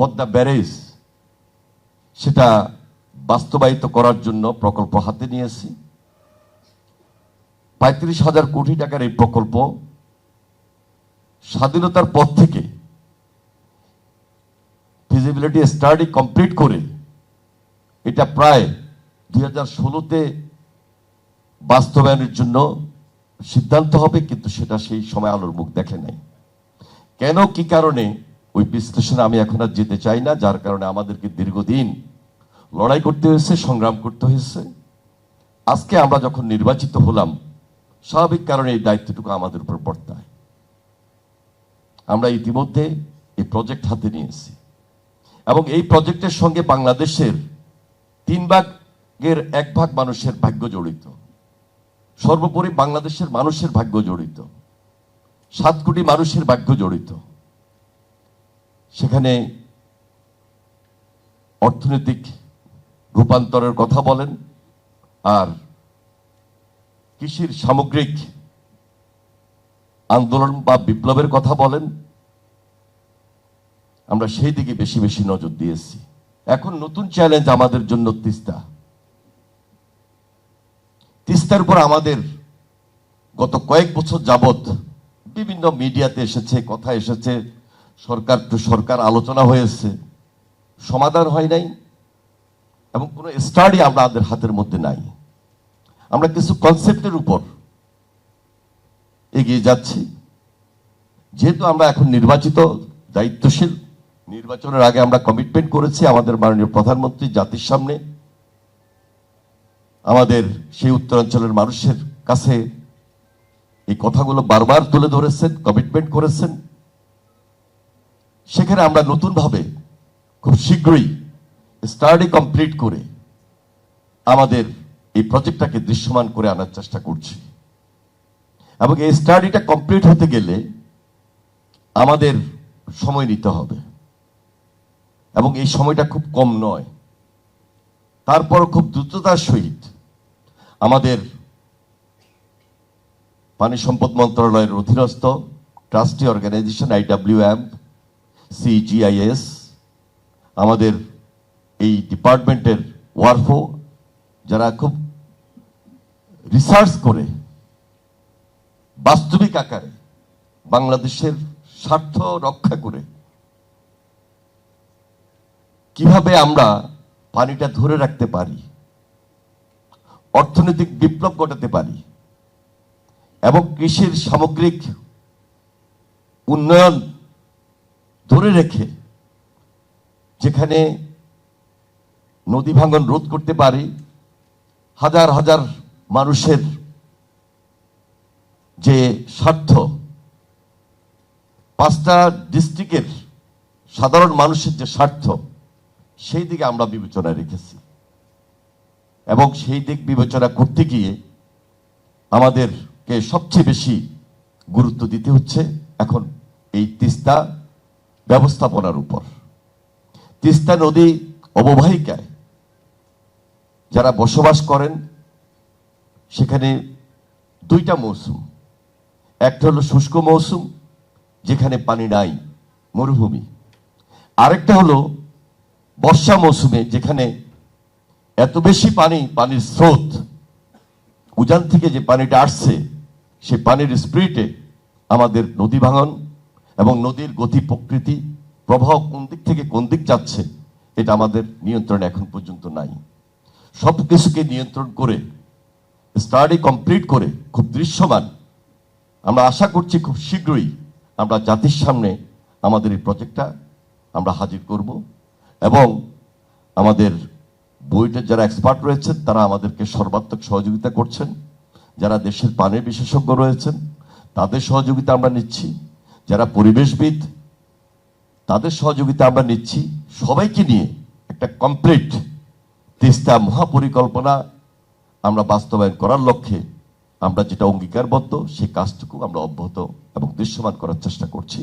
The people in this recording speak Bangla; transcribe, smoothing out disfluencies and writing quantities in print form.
পদ্মা ব্যারেজ সেটা বাস্তবায়িত করার জন্য প্রকল্প হাতে নিয়েছি। ৩৫,০০০ কোটি টাকার এই প্রকল্প স্বাধীনতার পর থেকে ফিজিবিলিটি স্টাডি কমপ্লিট করে এটা প্রায় 2016-তে বাস্তবায়নের জন্য সিদ্ধান্ত হবে, কিন্তু সেটা সেই সময় আলোর মুখ দেখে নাই। কেন, কি কারণে, ওই বিশ্লেষণে আমি এখন আর যেতে চাই না, যার কারণে আমাদেরকে দীর্ঘদিন লড়াই করতে হয়েছে, সংগ্রাম করতে হয়েছে। আজকে আমরা যখন নির্বাচিত হলাম, স্বাভাবিক কারণে এই দায়িত্বটুকু আমাদের উপর বর্তায়। আমরা ইতিমধ্যে এই প্রজেক্ট হাতে নিয়েছি এবং এই প্রজেক্টের সঙ্গে বাংলাদেশের 1/3 মানুষের ভাগ্য জড়িত। সর্বোপরি বাংলাদেশের মানুষের ভাগ্য জড়িত, 7 কোটি মানুষের ভাগ্য জড়িত। সেখানে অর্থনৈতিক রূপান্তরের কথা বলেন আর কৃষির সামগ্রিক আন্দোলন বা বিপ্লবের কথা বলেন, আমরা সেই দিকে বেশি বেশি নজর দিয়েছি। এখন নতুন চ্যালেঞ্জ আমাদের জন্য তিস্তার উপর আমাদের গত কয়েক বছর যাবত বিভিন্ন মিডিয়াতে এসেছে, কথা এসেছে, সরকার টু সরকার আলোচনা হয়েছে, সমাধান হয় নাই এবং কোনো স্টাডি আমাদের হাতের মধ্যে নাই। আমরা কিছু কনসেপ্টের উপর এগিয়ে যাচ্ছি। যেহেতু আমরা এখন নির্বাচিত, দায়িত্বশীল, নির্বাচনের আগে আমরা কমিটমেন্ট করেছি আমাদের মাননীয় প্রধানমন্ত্রী জাতির সামনে, আমাদের সেই উত্তরাঞ্চলের মানুষের কাছে এই কথাগুলো বারবার তুলে ধরেছেন, কমিটমেন্ট করেছেন। সেখানে আমরা নতুনভাবে খুব শীঘ্রই স্টাডি কমপ্লিট করে আমাদের এই প্রজেক্টটাকে দৃশ্যমান করে আনার চেষ্টা করছি। এবং এই স্টাডিটা কমপ্লিট হতে গেলে আমাদের সময় নিতে হবে এবং এই সময়টা খুব কম নয়। তারপর খুব দ্রুততার সহিত আমাদের পানি সম্পদ মন্ত্রণালয়ের অধীনস্থ ট্রাস্টি অর্গানাইজেশন IWM, CGIS, আমাদের এই ডিপার্টমেন্টের ওয়ারফো, যারা খুব রিসার্চ করে বাস্তবিক আকারে বাংলাদেশের স্বার্থ রক্ষা করে কিভাবে আমরা পানিটা ধরে রাখতে পারি, অর্থনৈতিক বিপ্লব ঘটাতে পারি এবং কৃষির সামগ্রিক উন্নয়ন ধরে রেখে যেখানে নদী ভাঙন রোধ করতে পারি, হাজার হাজার মানুষের যে স্বার্থ, 5টা ডিস্ট্রিক্টের সাধারণ মানুষের যে স্বার্থ, সেই দিকে আমরা বিবেচনা রেখেছি। এবং সেই দিক বিবেচনা করতে গিয়ে আমাদেরকে সবচেয়ে বেশি গুরুত্ব দিতে হচ্ছে এখন এই তিস্তা ব্যবস্থাপনার উপর। তিস্তা নদী অববাহিকায় যারা বসবাস করেন, সেখানে 2টা মৌসুম, একটা হলো শুষ্ক মৌসুম যেখানে পানি নাই, মরুভূমি, আরেকটা হলো বর্ষা মৌসুমে যেখানে এত বেশি পানির স্রোত, উজান থেকে যে পানিটা আসছে সে পানির স্পিডে আমাদের নদী ভাঙন এবং নদীর গতি প্রকৃতি প্রবাহ কোন দিক থেকে কোন দিক যাচ্ছে এটা আমাদের নিয়ন্ত্রণে এখন পর্যন্ত নাই। সব কিছুকে নিয়ন্ত্রণ করে স্টাডি কমপ্লিট করে খুব দৃশ্যমান আমরা আশা করছি খুব শীঘ্রই আমরা জাতির সামনে আমাদের এই প্রজেক্টটা আমরা হাজির করব এবং আমাদের বইটার যারা এক্সপার্ট রয়েছেন তারা আমাদেরকে সর্বাত্মক সহযোগিতা করছেন, যারা দেশের পানির বিশেষজ্ঞ রয়েছেন তাদের সহযোগিতা আমরা নিচ্ছি, যারা পরিবেশবিদ তাদের সহযোগিতা আমরা নিচ্ছি। সবাইকে নিয়ে একটা কমপ্লিট তিস্তা মহাপরিকল্পনা আমরা বাস্তবায়ন করার লক্ষ্যে আমরা যেটা অঙ্গীকারবদ্ধ সেই কাজটুকু আমরা অব্যাহত এবং দৃশ্যমান করার চেষ্টা করছি।